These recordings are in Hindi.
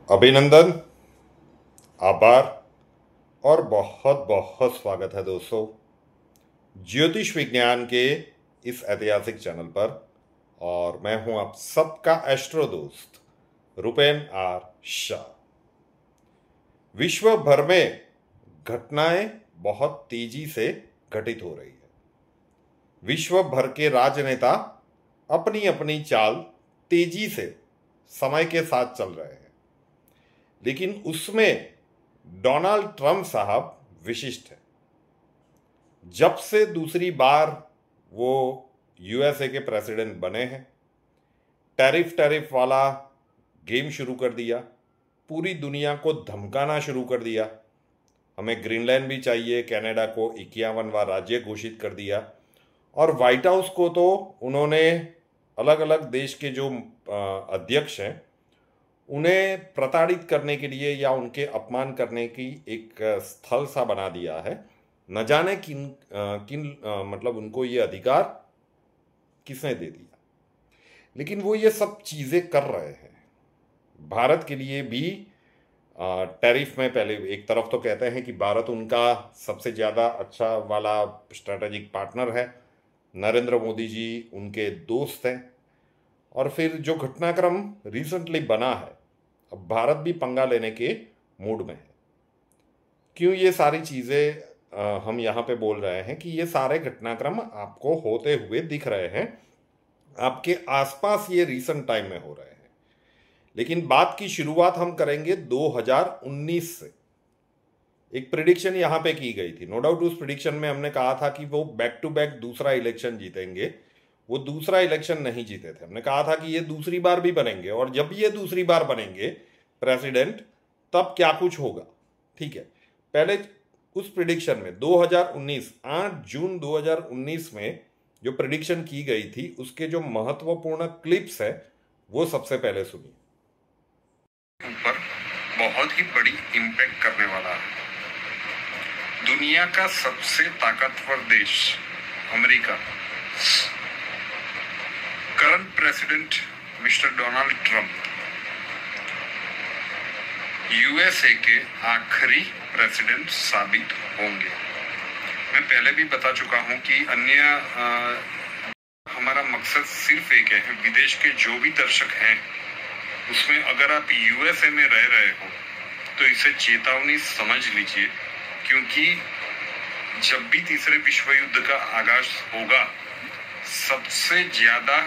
अभिनंदन, आभार और बहुत बहुत स्वागत है दोस्तों ज्योतिष विज्ञान के इस ऐतिहासिक चैनल पर। और मैं हूं आप सबका एस्ट्रो दोस्त रुपेन आर शाह। विश्व भर में घटनाएं बहुत तेजी से घटित हो रही है। विश्व भर के राजनेता अपनी अपनी चाल तेजी से समय के साथ चल रहे हैं, लेकिन उसमें डोनाल्ड ट्रंप साहब विशिष्ट है। जब से दूसरी बार वो यूएसए के प्रेसिडेंट बने हैं, टैरिफ वाला गेम शुरू कर दिया, पूरी दुनिया को धमकाना शुरू कर दिया। हमें ग्रीनलैंड भी चाहिए, कनाडा को 51वां राज्य घोषित कर दिया। और व्हाइट हाउस को तो उन्होंने अलग अलग देश के जो अध्यक्ष हैं उन्हें प्रताड़ित करने के लिए या उनके अपमान करने की एक स्थल सा बना दिया है। न जाने किन मतलब उनको ये अधिकार किसने दे दिया, लेकिन वो ये सब चीज़ें कर रहे हैं। भारत के लिए भी टैरिफ में पहले एक तरफ तो कहते हैं कि भारत उनका सबसे ज़्यादा अच्छा वाला स्ट्रैटेजिक पार्टनर है, नरेंद्र मोदी जी उनके दोस्त हैं। और फिर जो घटनाक्रम रिसेंटली बना है, अब भारत भी पंगा लेने के मूड में है। क्यों ये सारी चीज़ें हम यहाँ पे बोल रहे हैं कि ये सारे घटनाक्रम आपको होते हुए दिख रहे हैं, आपके आसपास ये रिसेंट टाइम में हो रहे हैं। लेकिन बात की शुरुआत हम करेंगे 2019 से। एक प्रिडिक्शन यहाँ पे की गई थी। नो डाउट उस प्रिडिक्शन में हमने कहा था कि वो बैक टू बैक दूसरा इलेक्शन जीतेंगे। वो दूसरा इलेक्शन नहीं जीते थे। हमने कहा था कि ये दूसरी बार भी बनेंगे, और जब ये दूसरी बार बनेंगे प्रेसिडेंट तब क्या कुछ होगा। ठीक है, पहले उस प्रिडिक्शन में 2019 8 जून 2019 में जो प्रिडिक्शन की गई थी उसके जो महत्वपूर्ण क्लिप्स है वो सबसे पहले सुनिए। ऊपर बहुत ही बड़ी इम्पैक्ट करने वाला है। दुनिया का सबसे ताकतवर देश America, current president mister Donald Trump USA के आखिरी प्रेसिडेंट साबित होंगे। मैं पहले भी बता चुका हूं कि हमारा मकसद सिर्फ एक है, विदेश के जो भी दर्शक हैं उसमें अगर आप यूएसए में रह रहे हो तो इसे चेतावनी समझ लीजिए, क्योंकि जब भी तीसरे विश्व युद्ध का आगाज होगा सबसे ज्यादा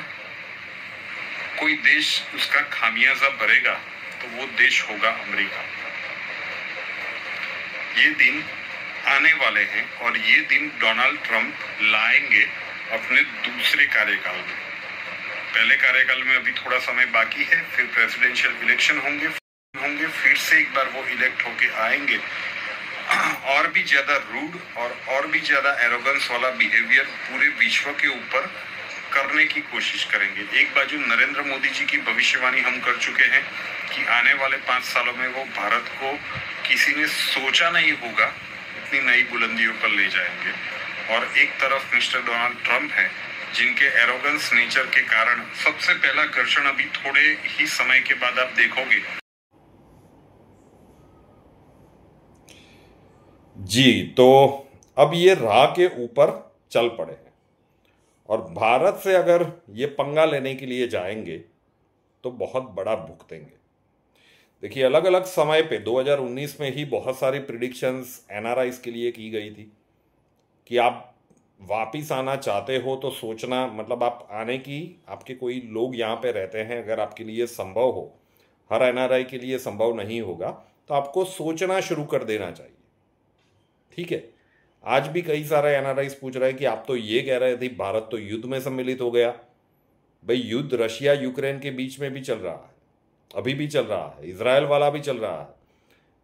कोई देश उसका खामियाजा भरेगा तो वो देश होगा अमेरिका। ये दिन आने वाले हैं और ये दिन डोनाल्ड ट्रंप लाएंगे अपने दूसरे कार्यकाल में। पहले कार्यकाल में अभी थोड़ा समय बाकी है, फिर प्रेसिडेंशियल इलेक्शन होंगे, फिर से एक बार वो इलेक्ट होके आएंगे। और भी ज्यादा रूड और भी ज्यादा एरोगेंस वाला बिहेवियर पूरे विश्व के ऊपर करने की कोशिश करेंगे। एक बाजू नरेंद्र मोदी जी की भविष्यवाणी हम कर चुके हैं कि आने वाले 5 सालों में वो भारत को किसी ने सोचा नहीं होगा इतनी नई बुलंदियों पर ले जाएंगे। और एक तरफ मिस्टर डोनाल्ड ट्रंप है जिनके एरोगेंस नेचर के कारण सबसे पहला घर्षण अभी थोड़े ही समय के बाद आप देखोगे। जी, तो अब ये राह के ऊपर चल पड़े हैं और भारत से अगर ये पंगा लेने के लिए जाएंगे तो बहुत बड़ा भुगतेंगे। देखिए, अलग अलग समय पे 2019 में ही बहुत सारी प्रिडिक्शंस एनआरआईज के लिए की गई थी कि आप वापिस आना चाहते हो तो सोचना, मतलब आप आने की, आपके कोई लोग यहाँ पे रहते हैं, अगर आपके लिए संभव हो, हर एनआरआई के लिए संभव नहीं होगा, तो आपको सोचना शुरू कर देना चाहिए। ठीक है, आज भी कई सारे एनआरआईज पूछ रहे हैं कि आप तो ये कह रहे थे भारत तो युद्ध में सम्मिलित हो गया। भाई, युद्ध रशिया यूक्रेन के बीच में भी चल रहा है, अभी भी चल रहा है, इजराइल वाला भी चल रहा है।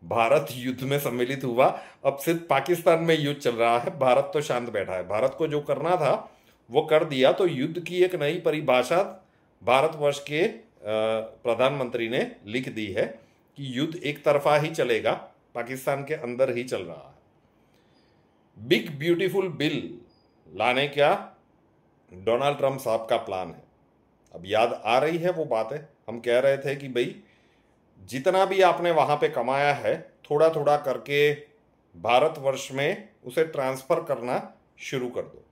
भारत युद्ध में सम्मिलित हुआ, अब सिर्फ पाकिस्तान में युद्ध चल रहा है, भारत तो शांत बैठा है। भारत को जो करना था वो कर दिया। तो युद्ध की एक नई परिभाषा भारतवर्ष के प्रधानमंत्री ने लिख दी है कि युद्ध एक तरफा ही चलेगा, पाकिस्तान के अंदर ही चल रहा है। बिग ब्यूटीफुल बिल लाने का डोनाल्ड ट्रंप साहब का प्लान है। अब याद आ रही है वो बातें, हम कह रहे थे कि भाई जितना भी आपने वहां पे कमाया है थोड़ा थोड़ा करके भारतवर्ष में उसे ट्रांसफर करना शुरू कर दो,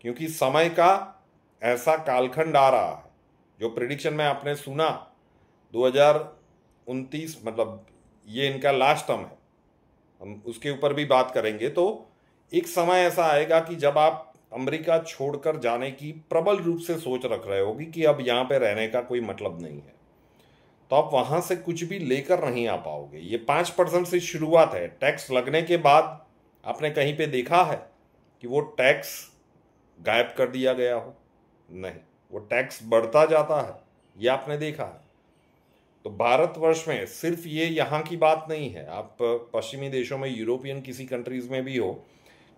क्योंकि समय का ऐसा कालखंड आ रहा है। जो प्रिडिक्शन में आपने सुना 2029, मतलब ये इनका लास्ट टर्म है, हम उसके ऊपर भी बात करेंगे। तो एक समय ऐसा आएगा कि जब आप अमेरिका छोड़कर जाने की प्रबल रूप से सोच रख रहे होगी कि अब यहाँ पे रहने का कोई मतलब नहीं है, तो आप वहां से कुछ भी लेकर नहीं आ पाओगे। ये 5% से शुरुआत है। टैक्स लगने के बाद आपने कहीं पे देखा है कि वो टैक्स गायब कर दिया गया हो? नहीं, वो टैक्स बढ़ता जाता है, ये आपने देखा है। तो भारतवर्ष में सिर्फ ये यहाँ की बात नहीं है, आप पश्चिमी देशों में, यूरोपियन किसी कंट्रीज में भी हो,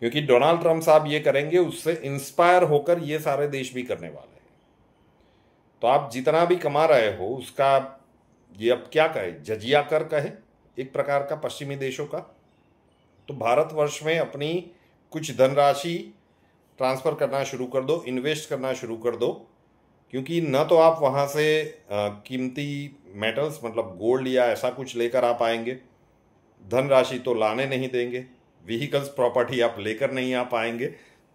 क्योंकि डोनाल्ड ट्रंप साहब ये करेंगे उससे इंस्पायर होकर ये सारे देश भी करने वाले हैं। तो आप जितना भी कमा रहे हो उसका, ये अब क्या कहे, जजिया कर कहे एक प्रकार का पश्चिमी देशों का, तो भारतवर्ष में अपनी कुछ धनराशि ट्रांसफर करना शुरू कर दो, इन्वेस्ट करना शुरू कर दो। क्योंकि न तो आप वहाँ से कीमती मेटल्स मतलब गोल्ड या ऐसा कुछ लेकर आ पाएंगे, धनराशि तो लाने नहीं देंगे, व्हीकल्स प्रॉपर्टी आप लेकर नहीं आ पाएंगे,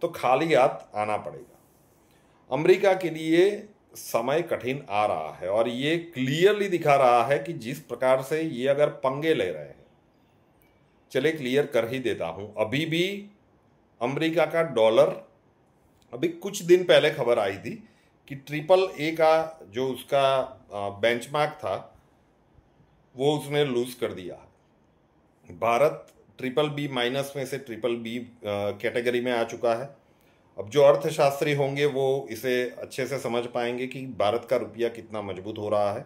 तो खाली हाथ आना पड़ेगा। अमेरिका के लिए समय कठिन आ रहा है और ये क्लियरली दिखा रहा है कि जिस प्रकार से ये अगर पंगे ले रहे हैं, चले क्लियर कर ही देता हूं। अभी भी अमेरिका का डॉलर, अभी कुछ दिन पहले खबर आई थी कि AAA का जो उसका बेंचमार्क था वो उसने लूज कर दिया है। भारत BBB माइनस में से BBB कैटेगरी में आ चुका है। अब जो अर्थशास्त्री होंगे वो इसे अच्छे से समझ पाएंगे कि भारत का रुपया कितना मजबूत हो रहा है।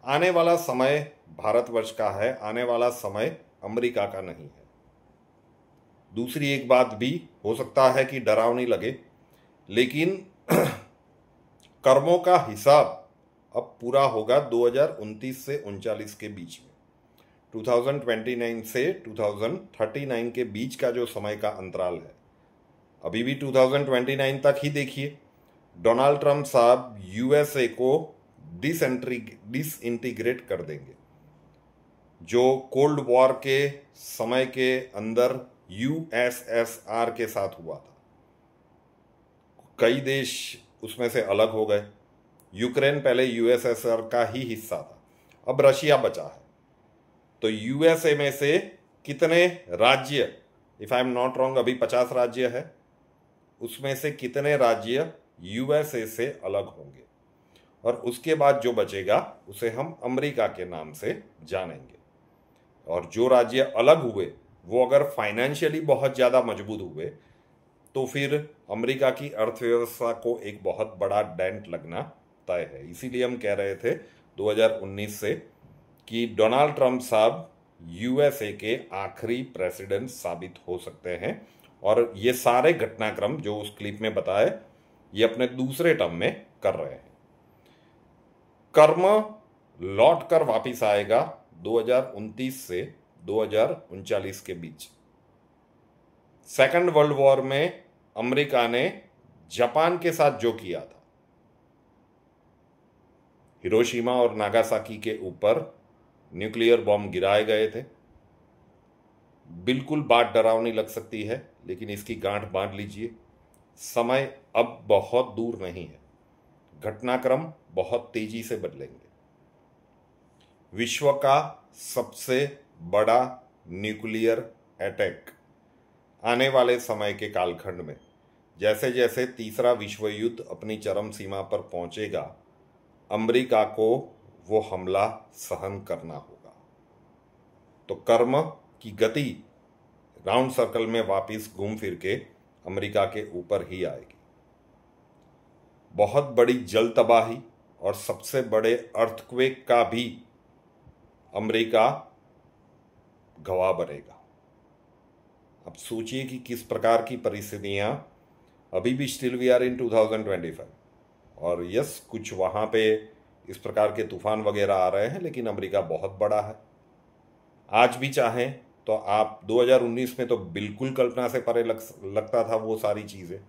आने वाला समय भारतवर्ष का है, आने वाला समय अमेरिका का नहीं है। दूसरी एक बात भी हो सकता है कि डरावनी लगे, लेकिन कर्मों का हिसाब अब पूरा होगा 2029 से 39 के बीच में। 2029 से 2039 के बीच का जो समय का अंतराल है, अभी भी 2029 तक ही देखिए, डोनाल्ड ट्रंप साहब यूएसए को डिसइंटीग्रेट कर देंगे। जो कोल्ड वॉर के समय के अंदर यूएसएसआर के साथ हुआ था, कई देश उसमें से अलग हो गए। यूक्रेन पहले यूएसएसआर का ही हिस्सा था, अब रशिया बचा है। तो यूएसए में से कितने राज्य, if I am not wrong अभी 50 राज्य है, उसमें से कितने राज्य यूएसए से अलग होंगे, और उसके बाद जो बचेगा उसे हम अमेरिका के नाम से जानेंगे। और जो राज्य अलग हुए वो अगर फाइनेंशियली बहुत ज़्यादा मजबूत हुए तो फिर अमेरिका की अर्थव्यवस्था को एक बहुत बड़ा डेंट लगना तय है। इसीलिए हम कह रहे थे 2019 से कि डोनाल्ड ट्रंप साहब यूएसए के आखिरी प्रेसिडेंट साबित हो सकते हैं। और ये सारे घटनाक्रम जो उस क्लिप में बताए, ये अपने दूसरे टर्म में कर रहे हैं। कर्म लौट कर वापिस आएगा 2029 से 2039 के बीच। सेकंड वर्ल्ड वॉर में अमेरिका ने जापान के साथ जो किया था, हिरोशिमा और नागासाकी के ऊपर न्यूक्लियर बॉम्ब गिराए गए थे। बिल्कुल बात डरावनी लग सकती है, लेकिन इसकी गांठ बांध लीजिए, समय अब बहुत दूर नहीं है, घटनाक्रम बहुत तेजी से बदलेंगे। विश्व का सबसे बड़ा न्यूक्लियर अटैक आने वाले समय के कालखंड में, जैसे जैसे तीसरा विश्व युद्ध अपनी चरम सीमा पर पहुंचेगा, अमेरिका को वो हमला सहन करना होगा। तो कर्म की गति राउंड सर्कल में वापस घूम फिर के अमेरिका के ऊपर ही आएगी। बहुत बड़ी जल तबाही और सबसे बड़े अर्थक्वेक का भी अमेरिका गवाह बनेगा। अब सोचिए कि किस प्रकार की परिस्थितियां, अभी भी स्टिल वी आर इन 2025, और यस कुछ वहाँ पे इस प्रकार के तूफान वगैरह आ रहे हैं, लेकिन अमेरिका बहुत बड़ा है। आज भी चाहें तो आप 2019 में तो बिल्कुल कल्पना से परे लगता था वो सारी चीज़ें।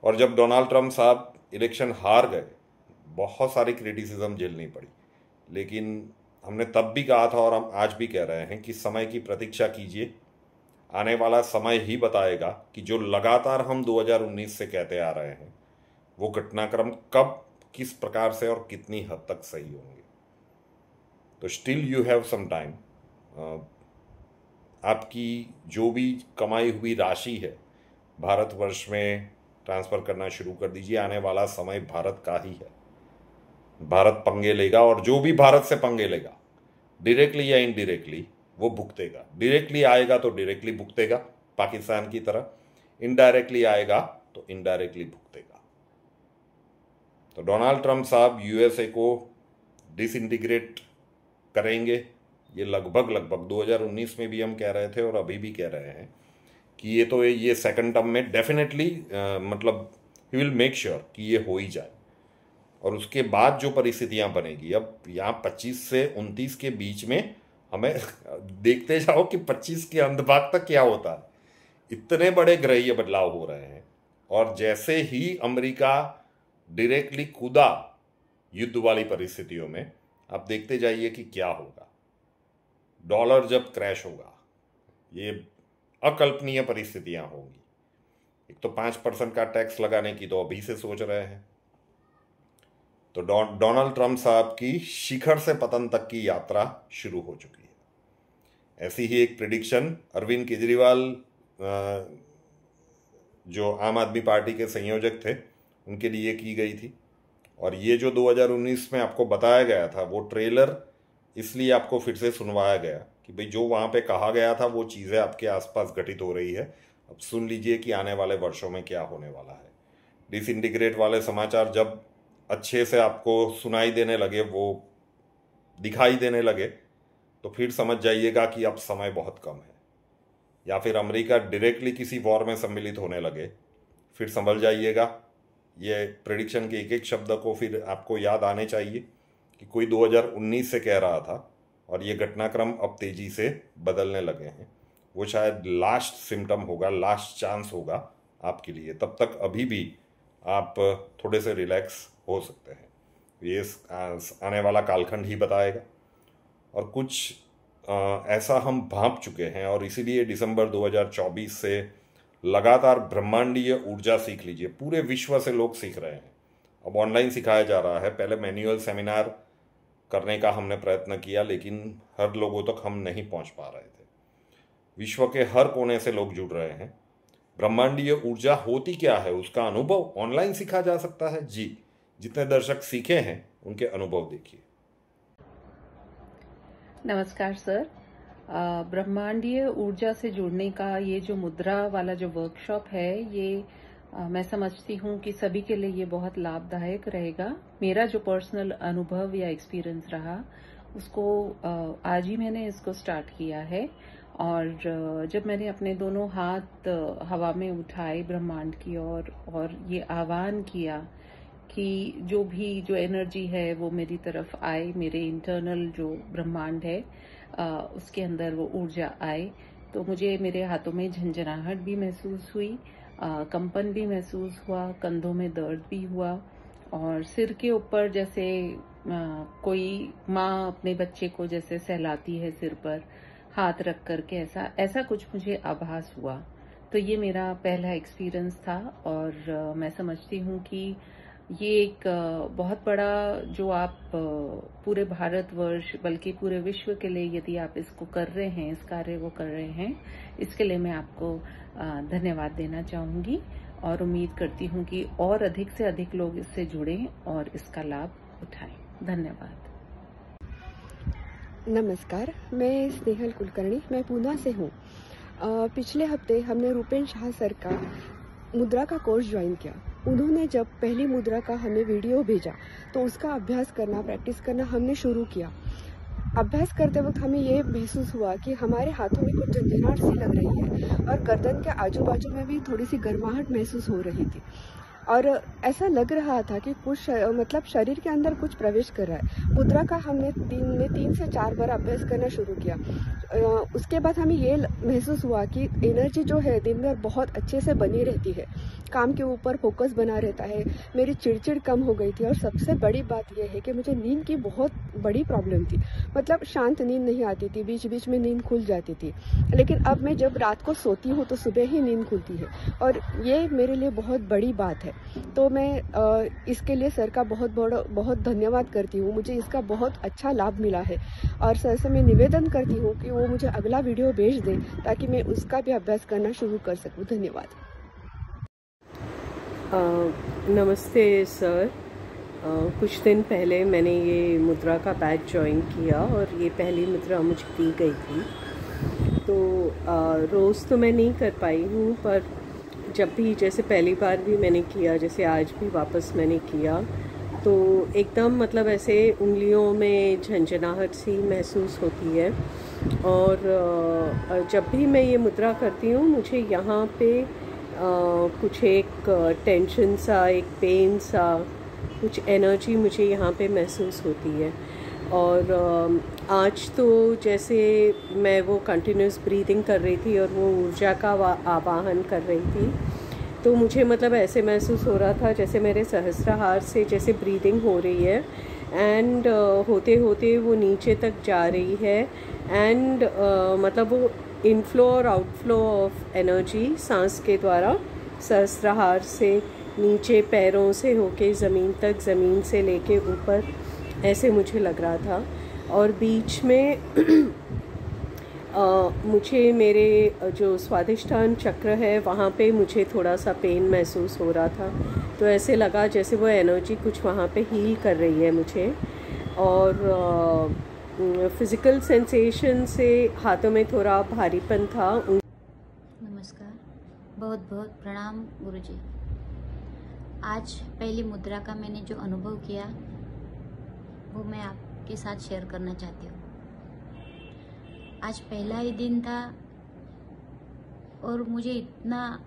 और जब डोनाल्ड ट्रंप साहब इलेक्शन हार गए, बहुत सारी क्रिटिसिज्म झेलनी पड़ी, लेकिन हमने तब भी कहा था और हम आज भी कह रहे हैं कि समय की प्रतीक्षा कीजिए। आने वाला समय ही बताएगा कि जो लगातार हम 2019 से कहते आ रहे हैं वो घटनाक्रम कब, किस प्रकार से और कितनी हद तक सही होंगे। तो still you have some time. आपकी जो भी कमाई हुई राशि है भारतवर्ष में ट्रांसफ़र करना शुरू कर दीजिए। आने वाला समय भारत का ही है। भारत पंगे लेगा और जो भी भारत से पंगे लेगा डायरेक्टली या इनडायरेक्टली वो भुगतेगा। डायरेक्टली आएगा तो डायरेक्टली भुगतेगा पाकिस्तान की तरह, इनडायरेक्टली आएगा तो इनडायरेक्टली भुगतेगा। तो डोनाल्ड ट्रंप साहब यूएसए को डिसइंटीग्रेट करेंगे। ये लगभग 2019 में भी हम कह रहे थे और अभी भी कह रहे हैं कि ये सेकंड टर्म में डेफिनेटली मतलब ही विल मेक श्योर कि ये हो ही जाए। और उसके बाद जो परिस्थितियां बनेगी, अब यहाँ 25 से 29 के बीच में हमें देखते जाओ कि 25 के अंत भाग तक क्या होता है। इतने बड़े ग्रहीय बदलाव हो रहे हैं और जैसे ही अमेरिका डायरेक्टली कूदा युद्ध वाली परिस्थितियों में, आप देखते जाइए कि क्या होगा। डॉलर जब क्रैश होगा, ये अकल्पनीय परिस्थितियां होंगी। एक तो 5% का टैक्स लगाने की तो अभी से सोच रहे हैं। तो डोनाल्ड ट्रंप साहब की शिखर से पतन तक की यात्रा शुरू हो चुकी है। ऐसी ही एक प्रेडिक्शन अरविंद केजरीवाल जो आम आदमी पार्टी के संयोजक थे उनके लिए की गई थी। और ये जो 2019 में आपको बताया गया था वो ट्रेलर इसलिए आपको फिर से सुनवाया गया कि भाई जो वहाँ पे कहा गया था वो चीज़ें आपके आसपास घटित हो रही है। अब सुन लीजिए कि आने वाले वर्षों में क्या होने वाला है। डिसइंटीग्रेट वाले समाचार जब अच्छे से आपको सुनाई देने लगे, वो दिखाई देने लगे, तो फिर समझ जाइएगा कि अब समय बहुत कम है। या फिर अमेरिका डायरेक्टली किसी वॉर में सम्मिलित होने लगे, फिर समझ जाइएगा। ये प्रेडिक्शन के एक एक शब्द को फिर आपको याद आने चाहिए कि कोई 2019 से कह रहा था और ये घटनाक्रम अब तेजी से बदलने लगे हैं। वो शायद लास्ट सिम्टम होगा, लास्ट चांस होगा आपके लिए। तब तक अभी भी आप थोड़े से रिलैक्स हो सकते हैं। ये आने वाला कालखंड ही बताएगा। और कुछ ऐसा हम भांप चुके हैं और इसीलिए दिसंबर 2024 से लगातार ब्रह्मांडीय ऊर्जा सीख लीजिए। पूरे विश्व से लोग सीख रहे हैं। अब ऑनलाइन सिखाया जा रहा है। पहले मैनुअल सेमिनार करने का हमने प्रयत्न किया, लेकिन हर लोगों तक हम नहीं पहुंच पा रहे थे। विश्व के हर कोने से लोग जुड़ रहे हैं। ब्रह्मांडीय ऊर्जा होती क्या है उसका अनुभव ऑनलाइन सीखा जा सकता है। जी, जितने दर्शक सीखे हैं उनके अनुभव देखिए। नमस्कार सर। ब्रह्मांडीय ऊर्जा से जुड़ने का ये जो मुद्रा वाला जो वर्कशॉप है, ये मैं समझती हूँ कि सभी के लिए ये बहुत लाभदायक रहेगा। मेरा जो पर्सनल अनुभव या एक्सपीरियंस रहा उसको आज ही मैंने इसको स्टार्ट किया है। और जब मैंने अपने दोनों हाथ हवा में उठाए ब्रह्मांड की और ये आह्वान किया कि जो एनर्जी है वो मेरी तरफ आए, मेरे इंटरनल जो ब्रह्मांड है उसके अंदर वो ऊर्जा आए, तो मुझे मेरे हाथों में झंझनाहट भी महसूस हुई, कंपन भी महसूस हुआ, कंधों में दर्द भी हुआ और सिर के ऊपर जैसे कोई माँ अपने बच्चे को जैसे सहलाती है सिर पर हाथ रख करके, ऐसा कुछ मुझे आभास हुआ। तो ये मेरा पहला एक्सपीरियंस था और मैं समझती हूँ कि ये एक बहुत बड़ा जो आप पूरे भारतवर्ष बल्कि पूरे विश्व के लिए यदि आप इसको कर रहे हैं, इस कार्य को कर रहे हैं, इसके लिए मैं आपको धन्यवाद देना चाहूंगी और उम्मीद करती हूँ कि और अधिक से अधिक लोग इससे जुड़ें और इसका लाभ उठाएं। धन्यवाद। नमस्कार, मैं स्नेहल कुलकर्णी, मैं पूना से हूँ। पिछले हफ्ते हमने रूपेन शाह सर का मुद्रा का कोर्स ज्वाइन किया। उन्होंने जब पहली मुद्रा का हमें वीडियो भेजा तो उसका अभ्यास करना, प्रैक्टिस करना हमने शुरू किया। अभ्यास करते वक्त हमें ये महसूस हुआ कि हमारे हाथों में कुछ झंझनाहट सी लग रही है और गर्दन के आजू बाजू में भी थोड़ी सी गर्माहट महसूस हो रही थी और ऐसा लग रहा था कि कुछ मतलब शरीर के अंदर कुछ प्रवेश कर रहा है। मुद्रा का हमने 3 से 4 बार अभ्यास करना शुरू किया। उसके बाद हमें ये महसूस हुआ कि एनर्जी जो है दिन भर बहुत अच्छे से बनी रहती है काम के ऊपर फोकस बना रहता है, मेरी चिड़चिड़ कम हो गई थी। और सबसे बड़ी बात यह है कि मुझे नींद की बहुत बड़ी प्रॉब्लम थी, मतलब शांत नींद नहीं आती थी, बीच बीच में नींद खुल जाती थी। लेकिन अब मैं जब रात को सोती हूँ तो सुबह ही नींद खुलती है, और ये मेरे लिए बहुत बड़ी बात है। तो मैं इसके लिए सर का बहुत धन्यवाद करती हूँ। मुझे इसका बहुत अच्छा लाभ मिला है, और सर से मैं निवेदन करती हूँ कि वो मुझे अगला वीडियो भेज दें ताकि मैं उसका भी अभ्यास करना शुरू कर सकूँ। धन्यवाद। नमस्ते सर। कुछ दिन पहले मैंने ये मुद्रा का बैच ज्वाइन किया और ये पहली मुद्रा मुझे दी गई थी। तो रोज़ तो मैं नहीं कर पाई हूँ, पर जब भी, जैसे पहली बार भी मैंने किया, जैसे आज भी वापस मैंने किया, तो एकदम मतलब ऐसे उंगलियों में झंझनाहट सी महसूस होती है। और जब भी मैं ये मुद्रा करती हूँ मुझे यहाँ पे कुछ एक टेंशन सा, एक पेन सा, कुछ एनर्जी मुझे यहाँ पे महसूस होती है। और आज तो जैसे मैं वो कंटिन्यूस ब्रीदिंग कर रही थी और वो ऊर्जा का आवाहन कर रही थी, तो मुझे मतलब ऐसे महसूस हो रहा था जैसे मेरे सहस्त्राहार से जैसे ब्रीदिंग हो रही है, एंड होते होते वो नीचे तक जा रही है, एंड मतलब वो इनफ्लो और आउटफ्लो ऑफ एनर्जी सांस के द्वारा सहस्त्राहार से नीचे पैरों से होके ज़मीन तक, ज़मीन से लेके ऊपर, ऐसे मुझे लग रहा था। और बीच में मुझे मेरे जो स्वादिष्ठान चक्र है वहाँ पे मुझे थोड़ा सा पेन महसूस हो रहा था, तो ऐसे लगा जैसे वो एनर्जी कुछ वहाँ पे हील कर रही है मुझे। और फिज़िकल सेंसेशन से हाथों में थोड़ा भारीपन था। नमस्कार, बहुत बहुत प्रणाम गुरुजी। आज पहली मुद्रा का मैंने जो अनुभव किया वो मैं आपके साथ शेयर करना चाहती हूँ। आज पहला ही दिन था और मुझे इतना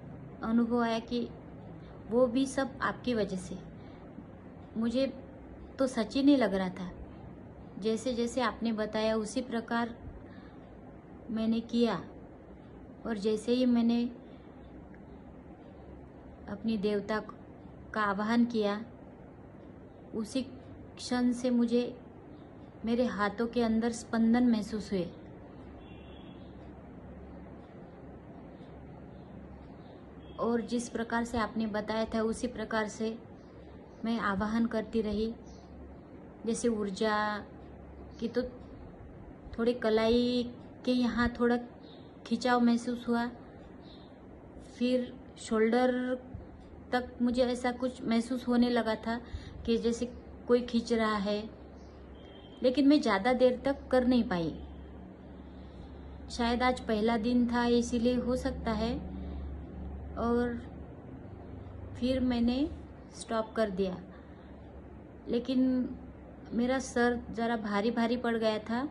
अनुभव आया कि वो भी सब आपकी वजह से। मुझे तो सच ही नहीं लग रहा था, जैसे जैसे आपने बताया उसी प्रकार मैंने किया। और जैसे ही मैंने अपनी देवता का आवाहन किया, उसी क्षण से मुझे मेरे हाथों के अंदर स्पंदन महसूस हुए। और जिस प्रकार से आपने बताया था उसी प्रकार से मैं आवाहन करती रही। जैसे ऊर्जा की तो थोड़ी कलाई के यहाँ थोड़ा खिंचाव महसूस हुआ, फिर शोल्डर तक मुझे ऐसा कुछ महसूस होने लगा था कि जैसे कोई खींच रहा है, लेकिन मैं ज़्यादा देर तक कर नहीं पाई। शायद आज पहला दिन था इसीलिए हो सकता है, और फिर मैंने स्टॉप कर दिया। लेकिन मेरा सर ज़रा भारी भारी पड़ गया था,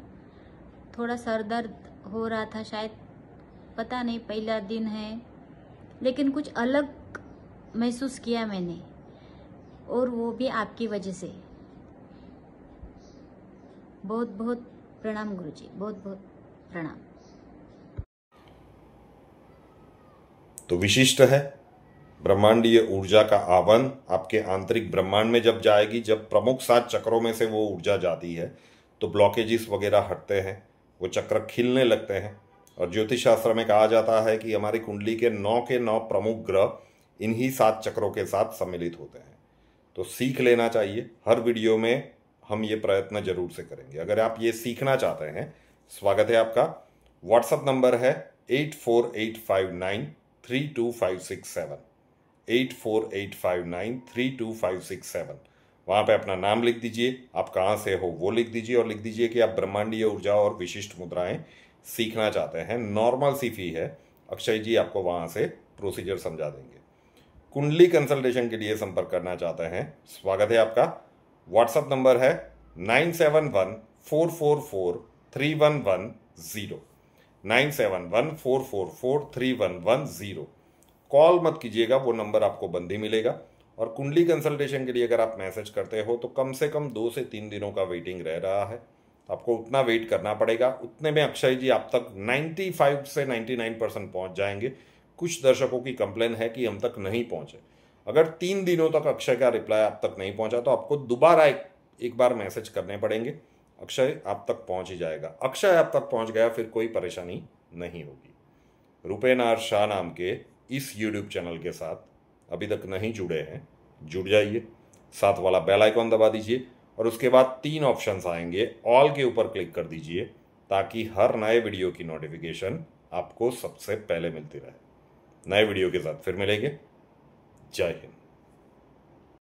थोड़ा सर दर्द हो रहा था, शायद पता नहीं पहला दिन है, लेकिन कुछ अलग महसूस किया मैंने, और वो भी आपकी वजह से। बहुत बहुत प्रणाम गुरुजी, बहुत बहुत प्रणाम। तो विशिष्ट है, ब्रह्मांडीय ऊर्जा का आवन आपके आंतरिक ब्रह्मांड में जब जाएगी, जब प्रमुख 7 चक्रों में से वो ऊर्जा जाती है तो ब्लॉकेजेस वगैरह हटते हैं, वो चक्र खिलने लगते हैं। और ज्योतिष शास्त्र में कहा जाता है कि हमारी कुंडली के 9 प्रमुख ग्रह इन्हीं 7 चक्रों के साथ सम्मिलित होते हैं। तो सीख लेना चाहिए। हर वीडियो में हम ये प्रयत्न जरूर से करेंगे। अगर आप ये सीखना चाहते हैं, स्वागत है आपका। व्हाट्सएप नंबर है 8485932567, 8485932567। वहाँ पे अपना नाम लिख दीजिए, आप कहाँ से हो वो लिख दीजिए, और लिख दीजिए कि आप ब्रह्मांडीय ऊर्जा और विशिष्ट मुद्राएं सीखना चाहते हैं। नॉर्मल सी फी है, अक्षय जी आपको वहाँ से प्रोसीजर समझा देंगे। कुंडली कंसल्टेशन के लिए संपर्क करना चाहते हैं, स्वागत है आपका। व्हाट्सएप नंबर है 9714443110, 9714443110। कॉल मत कीजिएगा, वो नंबर आपको बंद ही मिलेगा। और कुंडली कंसल्टेशन के लिए अगर आप मैसेज करते हो तो कम से कम 2 से 3 दिनों का वेटिंग रह रहा है, आपको उतना वेट करना पड़ेगा। उतने में अक्षय जी आप तक 95 से 99% पहुंच जाएंगे। कुछ दर्शकों की कंप्लेन है कि हम तक नहीं पहुंचे। अगर 3 दिनों तक अक्षय का रिप्लाई आप तक नहीं पहुंचा तो आपको दोबारा एक बार मैसेज करने पड़ेंगे। अक्षय आप तक पहुंच ही जाएगा। अक्षय आप तक पहुंच गया फिर कोई परेशानी नहीं होगी। रुपेन आर शाह नाम के इस YouTube चैनल के साथ अभी तक नहीं जुड़े हैं, जुड़ जाइए, साथ वाला बेल आइकॉन दबा दीजिए और उसके बाद 3 ऑप्शंस आएंगे, ऑल के ऊपर क्लिक कर दीजिए ताकि हर नए वीडियो की नोटिफिकेशन आपको सबसे पहले मिलती रहे। नए वीडियो के साथ फिर मिलेंगे। जय हिंद।